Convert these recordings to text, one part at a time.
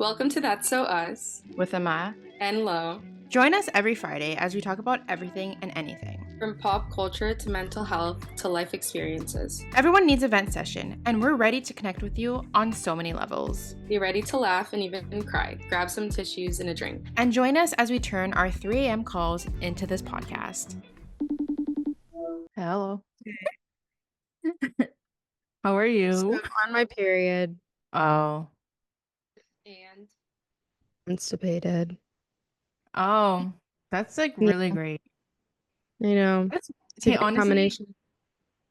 Welcome to That's So Us with Ama. and Lo. Join us every Friday as we talk about everything and anything. From pop culture to mental health to life experiences. Everyone needs a vent session, and we're ready to connect with you on so many levels. Be ready to laugh and even cry. Grab some tissues and a drink. And join us as we turn our 3 a.m. calls into this podcast. Hello. How are you? So I'm on my period. Oh. And Constipated. Oh. That's like really great. I know. That's, It's a okay, good honestly, combination.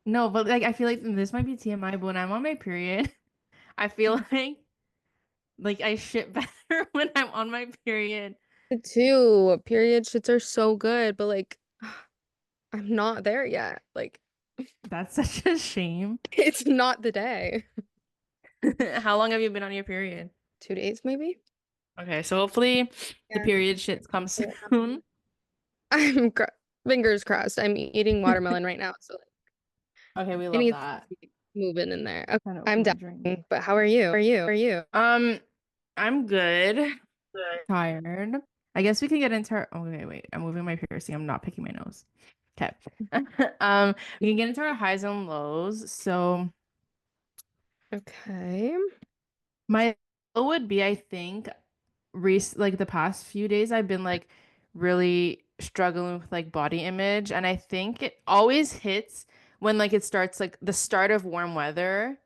no, but like I feel like this might be TMI, but when I'm on my period, I feel like I shit better when I'm on my period. Me too. Period shits are so good, but like I'm not there yet. Like That's such a shame. it's not the day. How long have you been on your period? 2 days maybe? Okay, so hopefully the Yeah. period shits come soon. I'm fingers crossed. I'm eating watermelon right now, so Okay, we it love needs that. to be moving in there. Okay, Trying to I'm open my drink. dying, but how are you? Are you? I'm good. Tired. I guess we can get into our okay, wait. I'm moving my piercing. I'm not picking my nose. Okay. We can get into our highs and lows. So Okay. my low would be, I think, like the past few days I've been like really struggling with like body image, and I think it always hits when like it starts like the start of warm weather.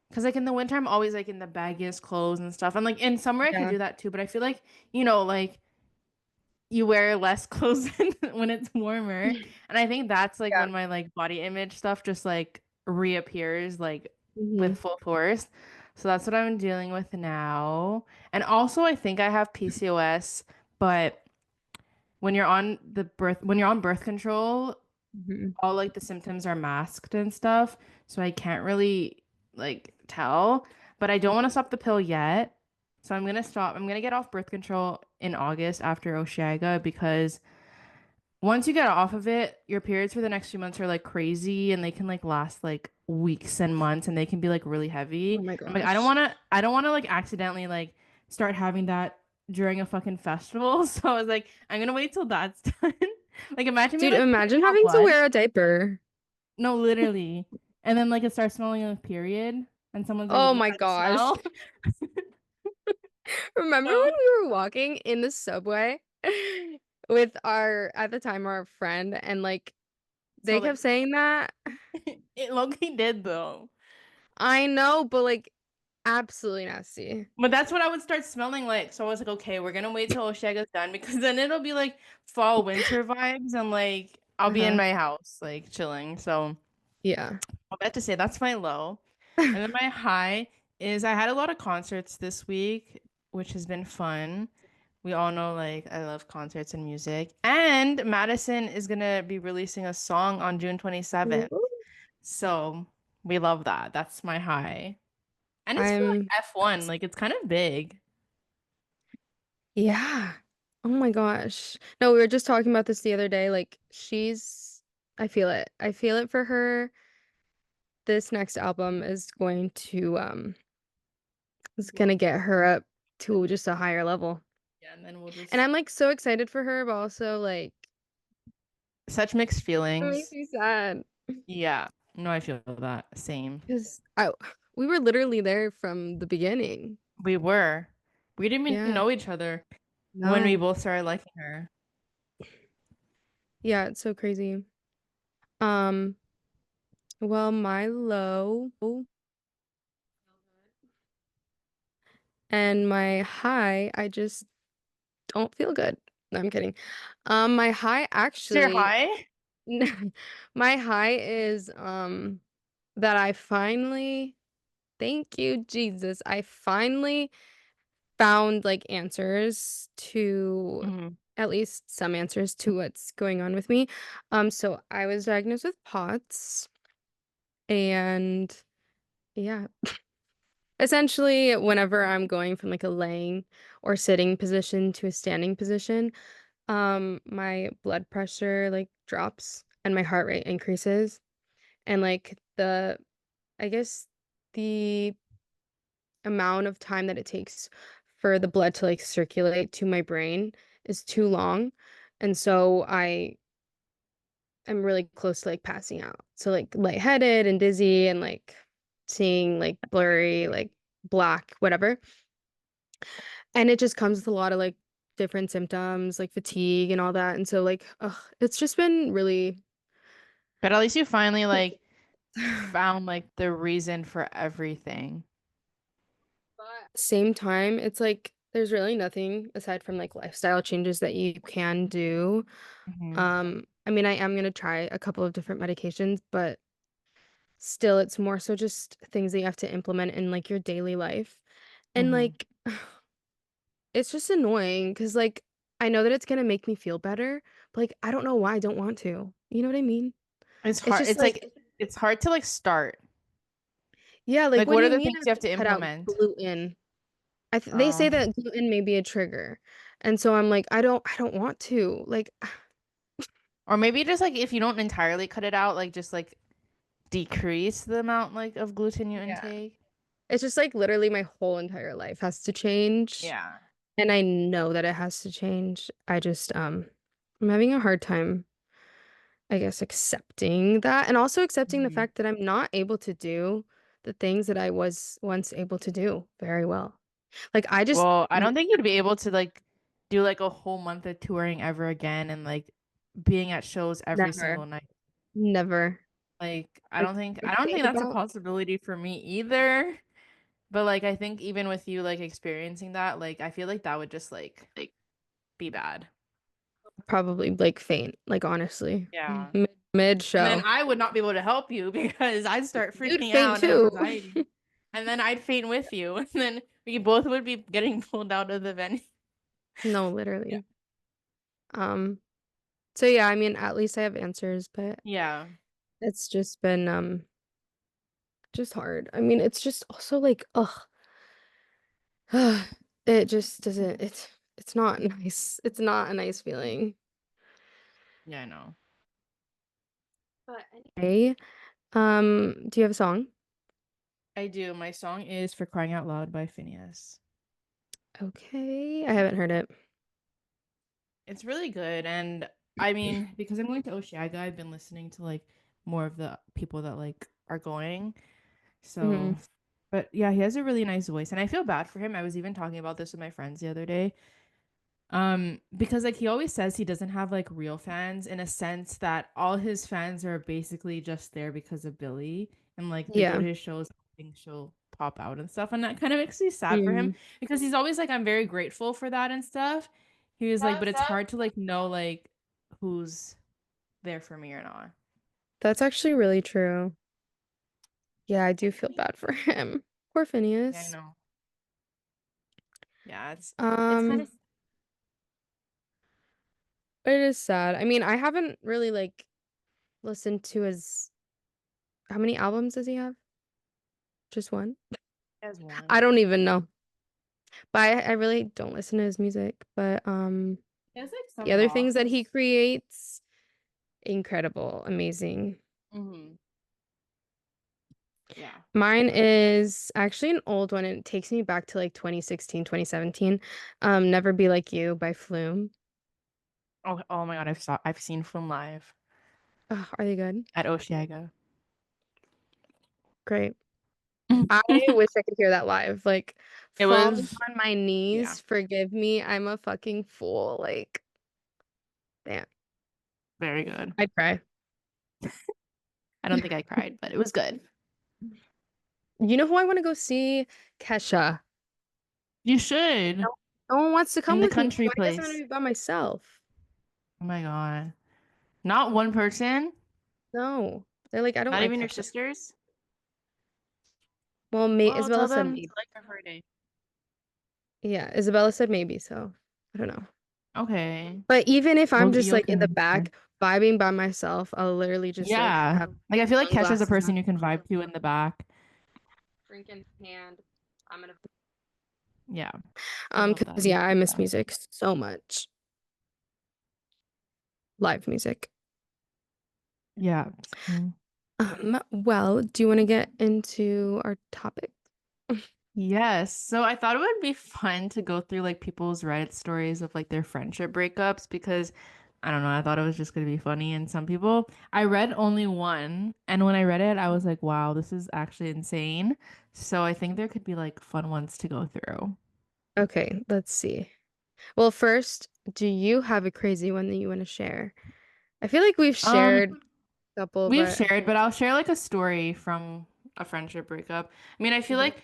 Because like in the winter I'm always like in the baggiest clothes and stuff. And like in summer I could Yeah. do that too, but I feel like, like you wear less clothes when it's warmer. And I think that's like Yeah. when my like body image stuff just like reappears like hmm with full force. So that's what I'm dealing with now. And also I think I have PCOS, but when you're on birth control, hmm all like the symptoms are masked and stuff. So I can't really like tell, but I don't want to stop the pill yet. So I'm gonna stop. I'm gonna get off birth control in August after Oshiaga because once you get off of it, your periods for the next few months are like crazy and they can like last like weeks and months and they can be like really heavy. Oh my I'm like, gosh. I don't wanna like accidentally like start having that during a fucking festival. So I was like, I'm gonna wait till that's done. Like imagine me Dude, like putting imagine out having to blood. wear a diaper. No, literally. And then like it starts smelling like period and someone's like, Oh "What is my that gosh. smell?" Remember when So we were walking in the subway with at the time, our friend, and like they smelled like kept saying that? it low-key did though. I know, but like absolutely nasty. But that's what I would start smelling like. So I was like, okay, we're gonna wait till Oshega's done because then it'll be like fall winter vibes and like I'll be in Uh-huh. my house like chilling. So Yeah. I'll bet to say that's my low. And then my high is I had a lot of concerts this week, which has been fun. We all know like I love concerts and music. And Madison is gonna be releasing a song on June 27th. Ooh. So we love that. That's my high. And it's for like I'm F1, like it's kind of big. yeah. Oh my gosh. No, we were just talking about this the other day. Like I feel it. I feel it for her. This next album is gonna get her up to just a higher level. Yeah, and then we'll And just I'm like so excited for her, but also like such mixed it makes feelings. me sad Yeah. No, I feel that. Same. because I we were literally there from the beginning. We were. We didn't even Yeah. know each other when we No. both started liking her. Yeah, it's so crazy. Um, well, my low and my high, I just don't feel good. No, I'm kidding. My high Is your actually high? my high is that I finally thank you, Jesus. I finally found like answers to Hmm. at least some answers to what's going on with me. So I was diagnosed with POTS and yeah, essentially whenever I'm going from like a laying or sitting position to a standing position, my blood pressure like drops and my heart rate increases and like I guess the amount of time that it takes for the blood to like circulate to my brain is too long. And so I'm really close to like passing out. So like lightheaded and dizzy and like seeing like blurry, like black, whatever. And it just comes with a lot of like different symptoms, like fatigue and all that. And so like, ugh, it's just been really But at least you finally like found like the reason for everything. but at the same time, it's like there's really nothing aside from like lifestyle changes that you can do. Hmm. I mean, I am gonna try a couple of different medications, but still it's more so just things that you have to implement in like your daily life. And Hmm. like it's just annoying because like I know that it's gonna make me feel better, but like I don't know why I don't want to. You know what I mean? It's It's hard. just It's like, like it's hard to like start. yeah, like Like, what what do are you the mean things I you have have to to cut out implement? gluten? They say Oh, that gluten may be a trigger. And so I'm like, I don't want to. Like or maybe just like if you don't entirely cut it out, like just like decrease the amount like of gluten you yeah. intake. It's just like literally my whole entire life has to change. Yeah. And I know that it has to change. I just I'm having a hard time, I guess, accepting that and also accepting the Mhm. fact that I'm not able to do the things that I was once able to do very well. Like I just Well, I don't think you'd be able to like do like a whole month of touring ever again and like being at shows every never, single night. never Like, like I don't think think that's a about possibility for me either. But like I think even with you like experiencing that, like I feel like that would just like be bad. probably like faint, like honestly. Yeah. Mid And then show. I would not be able to help you because I'd start You'd freaking faint out and have too. anxiety. And then I'd faint with you. And then we both would be getting pulled out of the venue. No, Yeah. literally. Um, so yeah, I mean, at least I have answers, but Yeah. it's just been just hard. I mean, it's just also like, ugh, it just doesn't, it's not nice. It's not a nice feeling. Yeah, I know. But anyway, do you have a song? I do. My song is For Crying Out Loud by Phineas. Okay, I haven't heard it. It's really good. And I mean, because I'm going to Oshiaga, I've been listening to like more of the people that like are going. So, Hmm. but yeah, he has a really nice voice. And I feel bad for him. I was even talking about this with my friends the other day. Because like he always says he doesn't have like real fans in a sense that all his fans are basically just there because of Billy and like they go Yeah. to his shows, hoping she'll pop out and stuff. And that kind of makes me sad for him Mm. because he's always like, I'm very grateful for that and stuff. He was like, but it's hard to like know like who's there for me or not. That's actually really true. Yeah, I do feel bad for him. Poor Yeah, I Phineas. know. Yeah, it's kind Um, of it is sad. I mean, I haven't really like listened to his how many albums does he have? Just one? as I one. don't even know. But I really don't listen to his music. But He has like the some other rock. things that he creates, incredible, amazing. Mm-hmm. Yeah. Mine is actually an old one and it takes me back to like 2016, 2017. Never Be Like You by Flume. Oh my God, I've seen Fun live Ugh, are they good? at Oshiaga. Great. I wish I could hear that live. Like It falling was, on my yeah, knees, forgive me, I'm a fucking fool. Like, damn, very good. I'd cry. I don't think I cried, but it was good. You know who I want to go see? Kesha. You should. No, no one wants to come In the with me. country Why does I want to place. be by myself? Oh my God. Not one person? No. They're like, I don't Not like even your Kesha. sisters? Well, Well, Isabella tell said them to maybe. like her birthday. Yeah, Isabella said maybe, so I don't know. Okay. But even if I'm Well, just you'll like in the convince her. back vibing by myself, I'll literally just like Yeah. have Like I feel like Kesha's a sunglasses on, person you can vibe to in the back. drink in hand. I'm gonna Yeah. I love that. because You yeah, I should do miss that. music so much. Live music. Yeah. Same. Well, do you want to get into our topic? Yes. So I thought it would be fun to go through like people's Reddit stories of like their friendship breakups because I don't know, I thought it was just gonna be funny. And some people, I read only one, and when I read it, I was like, wow, this is actually insane. So I think there could be like fun ones to go through. Okay, let's see. Well, first, do you have a crazy one that you want to share? I feel like we've Um, shared a couple, we've but shared, but I'll share like a story from a friendship breakup. I mean, I feel Mhm. like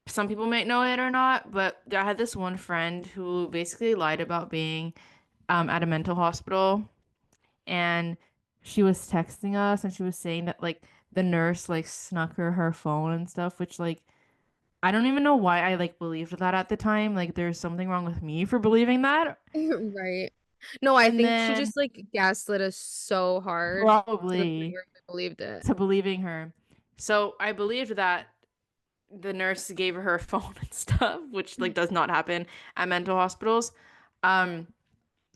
some people might know it or not, but I had this one friend who basically lied about being at a mental hospital, and she was texting us and she was saying that like the nurse like snuck her phone and stuff, which like I don't even know why I like believed that at the time. Like there's something wrong with me for believing that. Right. No, I And think she then just like gaslit us so hard to the point probably where we believed it. to believing her. So I believed that the nurse gave her her phone and stuff, which like does not happen at mental hospitals. Um,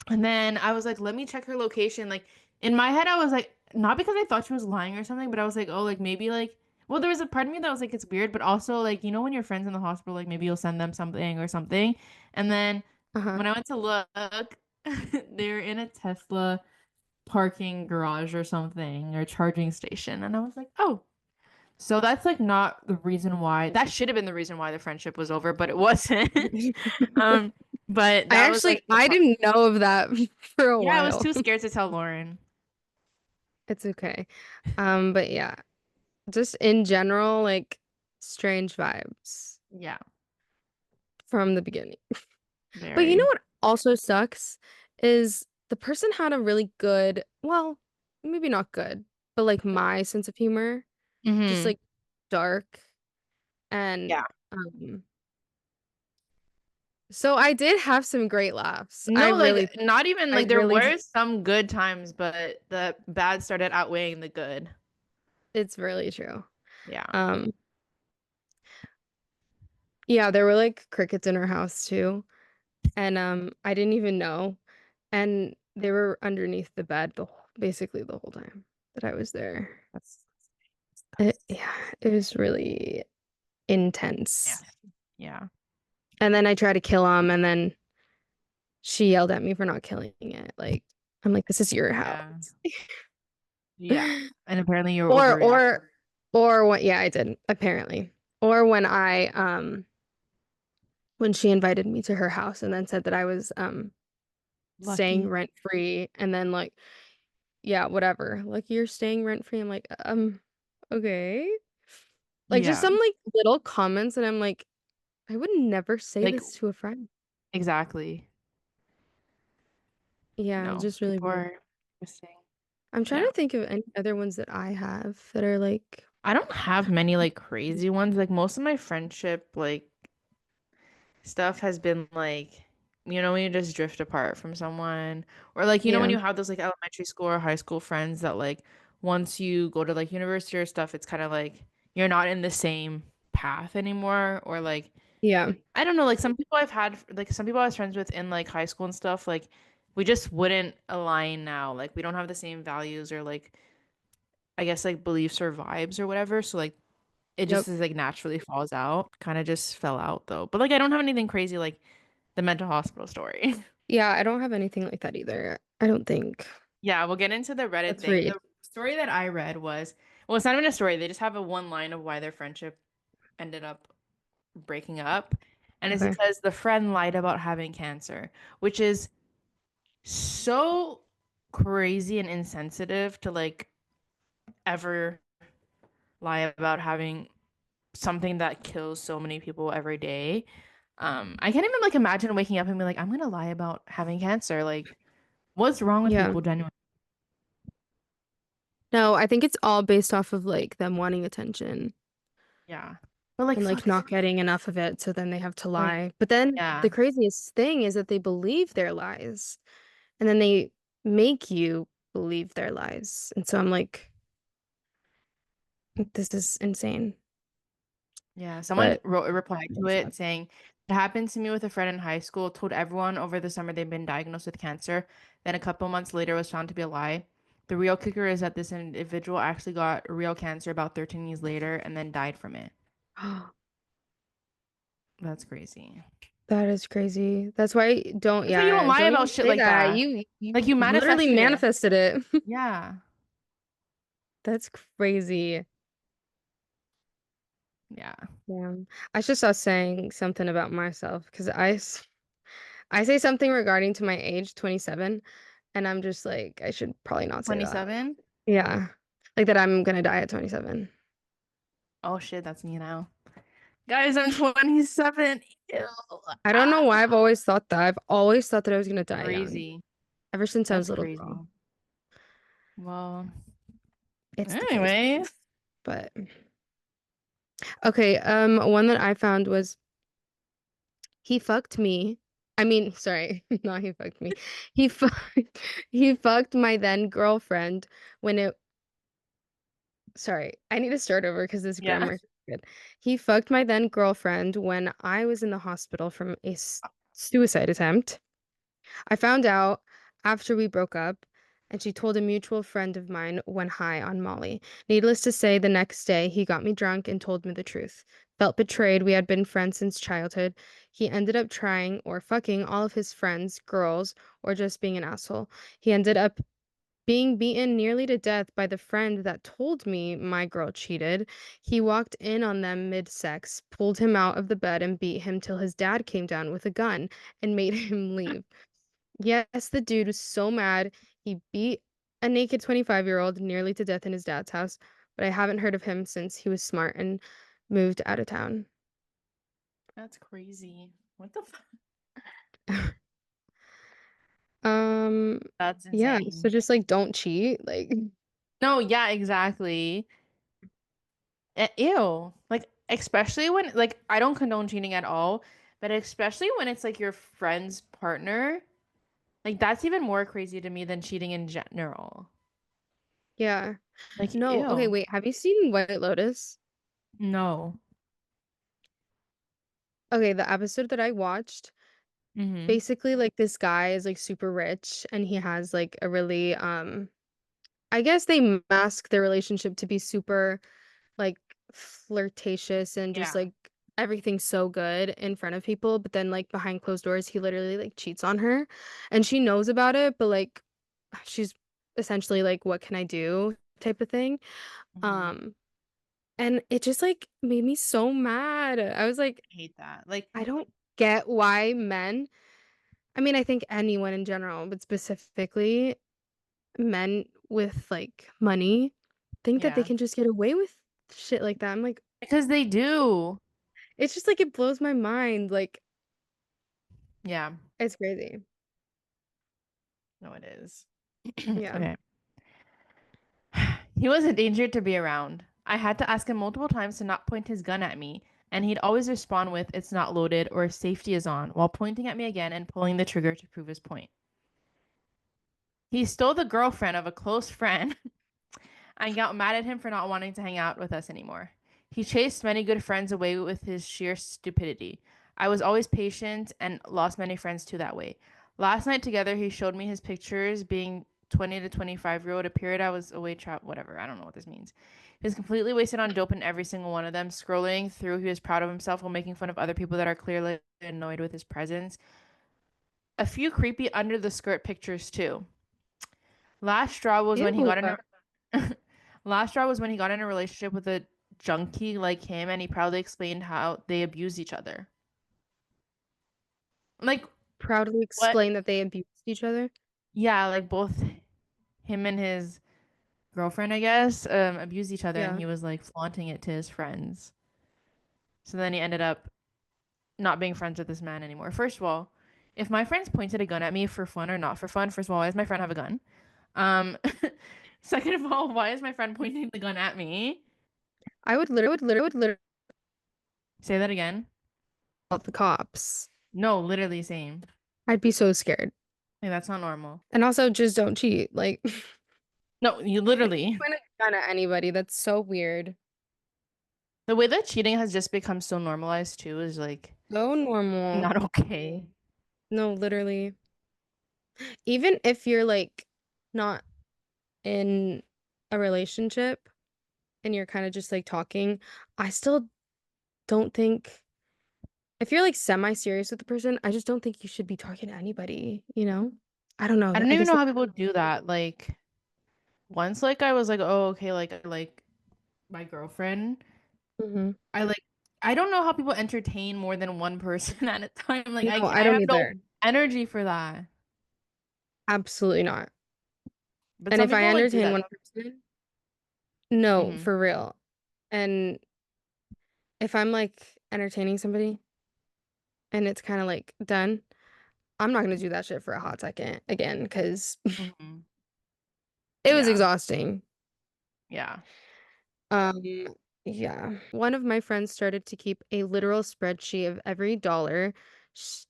And then I was like, let me check her location. Like in my head, I was like, not because I thought she was lying or something, but I was like, oh, like maybe like, well, there was a part of me that was like, it's weird, but also like, when your friends in the hospital, like maybe you'll send them something or something. And then Uh-huh. when I went to look, they're in a Tesla parking garage or something or charging station. And I was like, oh, so that's like not the reason why that should have been the reason why the friendship was over, but it wasn't. um, but that was like the I part. didn't know of that for a Yeah, I was while. too scared to tell Lauren. It's okay. But yeah, just in general, like strange vibes Yeah, from the beginning. But you know very. what also sucks is the person had a really good, well, maybe not good, but like my sense of humor, just Mm-hmm. like dark and Yeah. so I did have some great laughs. No, like not even I like there really were did. some good times, but the bad started outweighing the good. It's really true. Yeah. Um, yeah, there were like crickets in our house too, and I didn't even know, and they were underneath the bed basically the whole time that I was there. That's Yeah, it was really yeah. intense. Yeah. And then I tried to kill him, and then she yelled at me for not killing it. Like, I'm like, this is your house. Yeah. Yeah. And apparently you were Or overreacting. or or what, yeah, I did, apparently. Or when she invited me to her house and then said that I was staying Lucky. rent free and then like, yeah, whatever. Like you're staying rent free. I'm like, okay. Like just Yeah. some like little comments and I'm like, I would never say Like this to a friend. exactly. Yeah, No, just really people weird. are interesting. I'm trying Yeah. to think of any other ones that I have that are like, I don't have many like crazy ones. Like most of my friendship like stuff has been like, when you just drift apart from someone, or like, when yeah, you have those like elementary school or high school friends that like once you go to like university or stuff, it's kind of like you're not in the same path anymore, or like yeah, I don't know, like some people I was friends with in like high school and stuff, like we just wouldn't align now. Like we don't have the same values or like I guess like beliefs or vibes or whatever. So like it yep. just is like naturally falls out. Kind of just fell out though. But like I don't have anything crazy like the mental hospital story. Yeah, I don't have anything like that either. I don't think. Yeah, we'll get into the Reddit Let's thing. read. The story that I read was, well, it's not even a story. They just have a one line of why their friendship ended up breaking up. And it's Okay. because the friend lied about having cancer, which is so crazy and insensitive to like ever lie about having something that kills so many people every day. I can't even like imagine waking up and be like, I'm gonna lie about having cancer. Like, what's wrong with Yeah. people genuinely? No, I think it's all based off of like them wanting attention Yeah. But like and like fuck, not getting enough of it, so then they have to like lie. But then yeah. the craziest thing is that they believe their lies and then they make you believe their lies. And so I'm like, this is insane. Yeah, someone But wrote a reply to it it sucks. saying, it happened to me with a friend in high school, told everyone over the summer they'd been diagnosed with cancer. Then a couple months later was found to be a lie. The real kicker is that this individual actually got real cancer about 13 years later and then died from it. That's crazy. That is crazy. That's why That's why you don't lie don't about even shit say like that. that. You Like you literally manifested it. manifested it. Yeah. That's crazy. Yeah. Yeah. I should start saying something about myself because I say something regarding to my age, 27, and I'm just like, I should probably not say that. 27? Yeah. Like that I'm gonna die at 27. Oh shit, that's me now. Guys, I'm 27. Ew. I don't know Ah. why I've always thought that. I've always thought that I was gonna die young Crazy. ever since I was That's a little crazy. girl. Well, It's the crazy. anyways. But okay, one that I found was he fucked me. I mean, sorry, not he fucked me. He fucked he fucked my then girlfriend when it sorry, I need to start over because this Yeah. grammar is good. He fucked my then girlfriend when I was in the hospital from a suicide attempt. I found out after we broke up, and she told a mutual friend of mine when high on Molly. Needless to say, the next day he got me drunk and told me the truth. Felt betrayed. We had been friends since childhood. He ended up trying or fucking all of his friends, girls, or just being an asshole. He ended up being beaten nearly to death by the friend that told me my girl cheated. He walked in on them mid sex, pulled him out of the bed, and beat him till his dad came down with a gun and made him leave. Yes, the dude was so mad. He beat a naked 25-year-old nearly to death in his dad's house, but I haven't heard of him since he was smart and moved out of town. That's crazy. What the fuck? Um, That's yeah, so insane. just like don't cheat. Like, No, yeah, exactly. Ew. Like, especially when, like, I don't condone cheating at all, but especially when it's like your friend's partner. Like, that's even more crazy to me than cheating in general. yeah. Like, No, okay, ew. wait, have you seen White Lotus? No. Okay, the episode that I watched, Mm-hmm. basically like this guy is like super rich and he has like a really I guess they mask their relationship to be super like flirtatious and just Yeah. like everything's so good in front of people, but then like behind closed doors, he literally like cheats on her and she knows about it, but like she's essentially like, what can I do type of thing. Mm-hmm. Um, and it just like made me so mad. I was like, Hate that. Like, I don't get why men, I mean, I think anyone in general, but specifically men with like money think that they yeah. can just get away with shit like that. I'm like, Because they do. it's just like it blows my mind. Like, Yeah. it's crazy. No, it is. Yeah. Okay. He was a danger to be around. I had to ask him multiple times to not point his gun at me, and he'd always respond with, "It's not loaded," or "Safety is on," while pointing at me again and pulling the trigger to prove his point. He stole the girlfriend of a close friend and got mad at him for not wanting to hang out with us anymore. He chased many good friends away with his sheer stupidity. I was always patient and lost many friends too that way. Last night together, he showed me his pictures being 20 to 25-year-old, a period I was away whatever. I don't know what this means. He was completely wasted on dope in every single one of them. Scrolling through, he was proud of himself while making fun of other people that are clearly annoyed with his presence. A few creepy under the skirt pictures too. Last straw was when he Ew. got in a last straw was when he got in a relationship with a junkie like him, and he proudly explained how they abused each other. Like Proudly what? explain that they abused each other. Yeah, like both him and his girlfriend, I guess, abused each other, and Yeah. he was like flaunting it to his friends. So then he ended up not being friends with this man anymore. First of all, if my friends pointed a gun at me for fun or not for fun, first of all, why does my friend have a gun? Um, second of all, why is my friend pointing the gun at me? I would literally Say that again. call the cops. No, literally same. I'd be so scared. Like that's not normal. And also just don't cheat. Like, No, you literally. point a gun at anybody. That's so weird. The way that cheating has just become so normalized too is like So normal. not okay. No, literally. Even if you're like not in a relationship and you're kind of just like talking, I still don't think if you're like semi-serious with the person, I just don't think you should be talking to anybody, you know? I don't know. I don't I even guess know how people do that. Like once like I was like, oh, okay, like I like my girlfriend. Mhm. I don't know how people entertain more than one person at a time. Like No, I I don't have no either. energy for that. Absolutely not. But And some if I people like do entertain that. one person, no, Hmm. for real. And if I'm like entertaining somebody and it's kind of like done, I'm not gonna do that shit for a hot second again because Hmm. it was Yeah. exhausting. Yeah. Um, yeah. One of my friends started to keep a literal spreadsheet of every dollar, sh-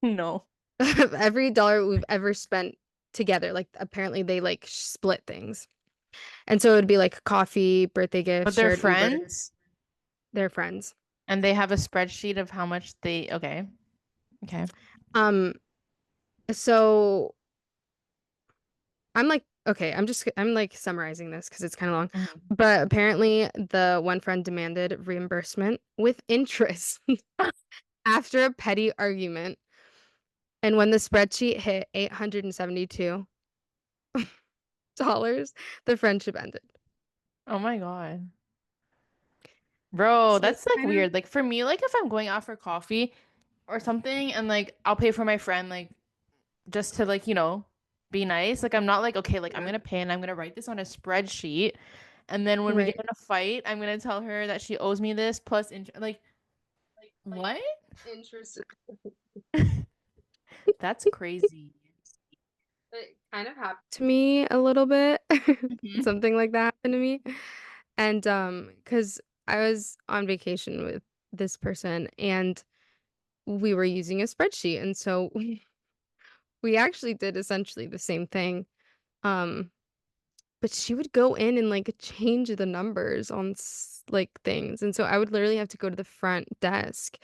No. of every dollar we've ever spent together. Like apparently they like split things. And so it would be like coffee, birthday gifts, But they're shared Uber. friends They're friends. and they have a spreadsheet of how much they okay. Okay. Um, so I'm like, okay, I'm like summarizing this because it's kind of long. Hmm. But apparently the one friend demanded reimbursement with interest after a petty argument. And when the spreadsheet hit $872, the friendship ended. Oh my God. Bro, So that's it's like kind of weird. Like for me, like if I'm going out for coffee or something and like I'll pay for my friend, like just to like, be nice. Like I'm not like, okay, like I'm yeah, gonna pay and I'm gonna write this on a spreadsheet. And then when we get right. in a fight, I'm gonna tell her that she owes me this plus like what? Interest. That's crazy. It kind of happened to me a little bit. Hmm. Something like that happened to me. And because I was on vacation with this person and we were using a spreadsheet. And so we actually did essentially the same thing. Um, but she would go in and like change the numbers on like things. And so I would literally have to go to the front desk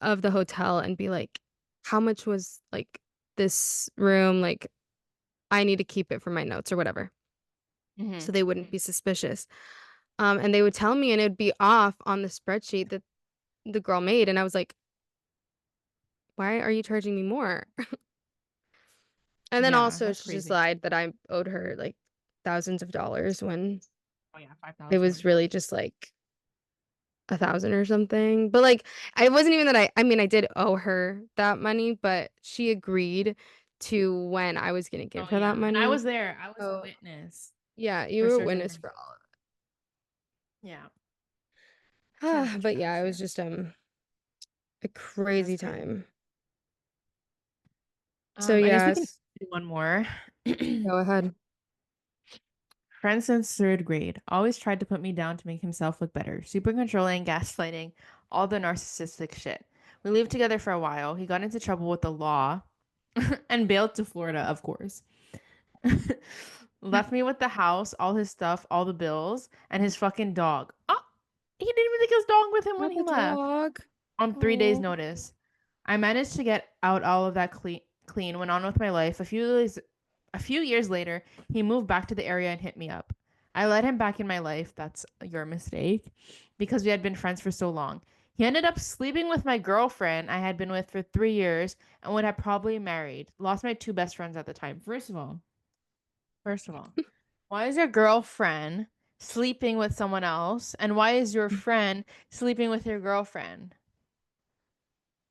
of the hotel and be like, how much was like this room? Like, I need to keep it for my notes or whatever. Hmm. So they wouldn't be suspicious. And they would tell me and it would be off on the spreadsheet that the girl made. And I was like, why are you charging me more? And then Yeah, also that's she just crazy. lied that I owed her like thousands of dollars when Oh yeah, it was 5,000. really just like 1,000 or something. But like, I wasn't even that I mean, I did owe her that money, but she agreed to when I was gonna give Oh her that yeah. And I money. was there. I was a Oh, witness yeah, you for were a certain witness things. for all Yeah. of it. But yeah, it was Tragic. just a That's crazy crazy. time. So I guess we can yes, do one more. go ahead. Friend since third grade. Always tried to put me down to make himself look better. Super controlling, gaslighting, all the narcissistic shit. We lived together for a while. He got into trouble with the law and bailed to Florida, of course. Left me with the house, all his stuff, all the bills, and his fucking dog. Oh, he didn't even take his dog with him when Not he the left dog. on 3 days' Oh, notice. I managed to get out all of that clean, went on with my life. A few years later, he moved back to the area and hit me up. I let him back in my life. That's your mistake because we had been friends for so long. He ended up sleeping with my girlfriend I had been with for 3 years and would have probably married. Lost my two best friends at the time. First of all, why is your girlfriend sleeping with someone else? And why is your friend sleeping with your girlfriend?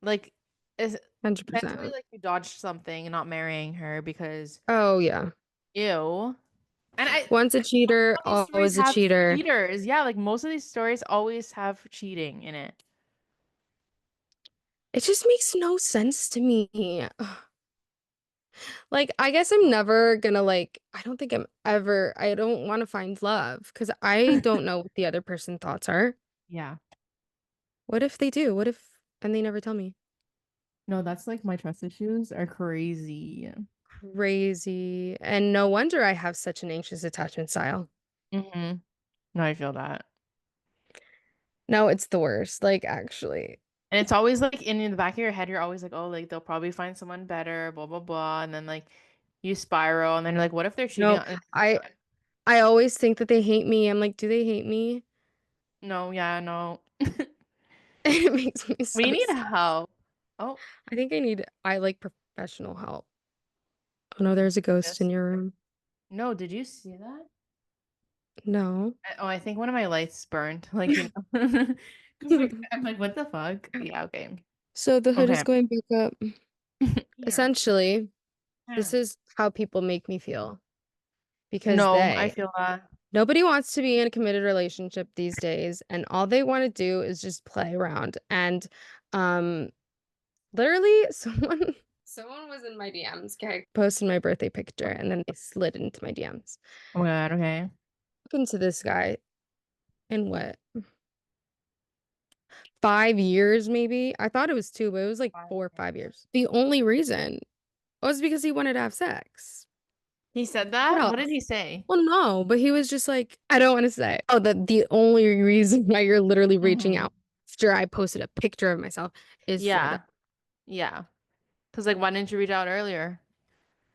Like, is potentially 100%. like you dodged something and not marrying her because Oh yeah. ew. And Once a cheater, all these stories always a have cheater. cheaters. Yeah, like most of these stories always have cheating in it. It just makes no sense to me. Like, I guess I'm never gonna like, I don't think I don't want to find love because I don't know what the other person thoughts are. Yeah. What if they do? What if, and they never tell me? No, that's like my trust issues are crazy. Crazy. And no wonder I have such an anxious attachment style. Mm-hmm. No, I feel that. No, it's the worst. Like, actually. And it's always like in the back of your head, you're always like, oh, like they'll probably find someone better, blah, blah, blah. And then like you spiral, and then you're like, what if they're cheating No, on? I I always think that they hate me. I'm like, do they hate me? No, yeah, no. It makes me so We need sad. help. Oh, I like professional help. Oh no, there's a ghost in yes. your room. No, did you see that? No. Oh, I think one of my lights burned. Like, you know. 'Cause, like, I'm like, what the fuck? Yeah, okay. So the hood is Okay. going back up. Here. Essentially, this Here. is how people make me feel because No, I feel that. nobody wants to be in a committed relationship these days, and all they want to do is just play around. And um literally someone was in my DMs. Okay, posted my birthday picture and then they slid into my DMs. Oh my God, okay. Look into this guy in what? 5 years maybe? I thought it was 2, but it was like 4 or 5 years. The only reason was because he wanted to have sex. He said What that? What did else? he say? Well, no, but he was just like, I don't want to say. Oh, the only reason why you're literally reaching Mm-hmm. out after I posted a picture of myself is for Yeah. that. Yeah. Because, like, why didn't you reach out earlier?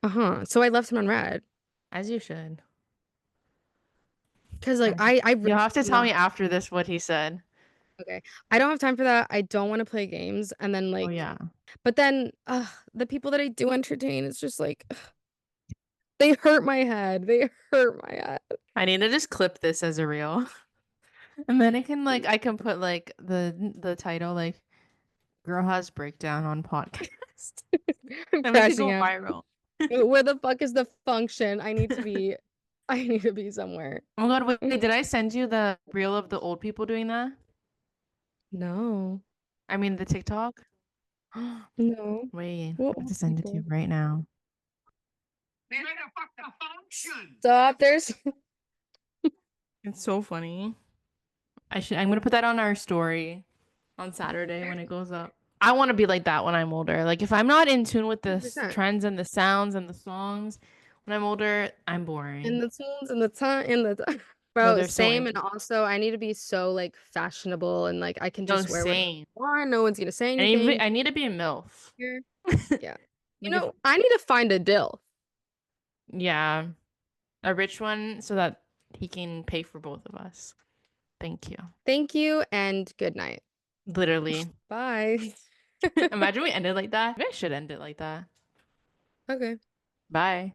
Uh-huh. So I left him on red. As you should. Because like As you I You'll really have to do tell not me after this what he said. okay. I don't have time for that. I don't want to play games. And then Oh, like, yeah. but then the people that I do entertain, it's just like they hurt my head. They hurt my head. I need to just clip this as a reel. And then I can put like the title like Girl Has Breakdown on podcast. I'm That makes it crashing go out. viral. Where the fuck is the function? I need to be somewhere. Oh my God, wait, did I send you the reel of the old people doing that? No. I mean the TikTok? No. Wait, I What have old to send it to you people? right now. Stop. There's It's so funny. I'm gonna put that on our story on Saturday when it goes up. I want to be like that when I'm older. Like if I'm not in tune with the 100%. trends and the sounds and the songs when I'm older, I'm boring. And the tunes and the time and the No, bro, they're so same. in. And also I need to be so like fashionable and like I can No, just wear whatever same. I want. No one's gonna say And anything I need to be a MILF. here. Yeah. You Like if know, I need to find a dill. yeah, a rich one so that he can pay for both of us. Thank you. Thank you and good night. Literally. Bye. Imagine we ended like that. Maybe I should end it like that. Okay. Bye.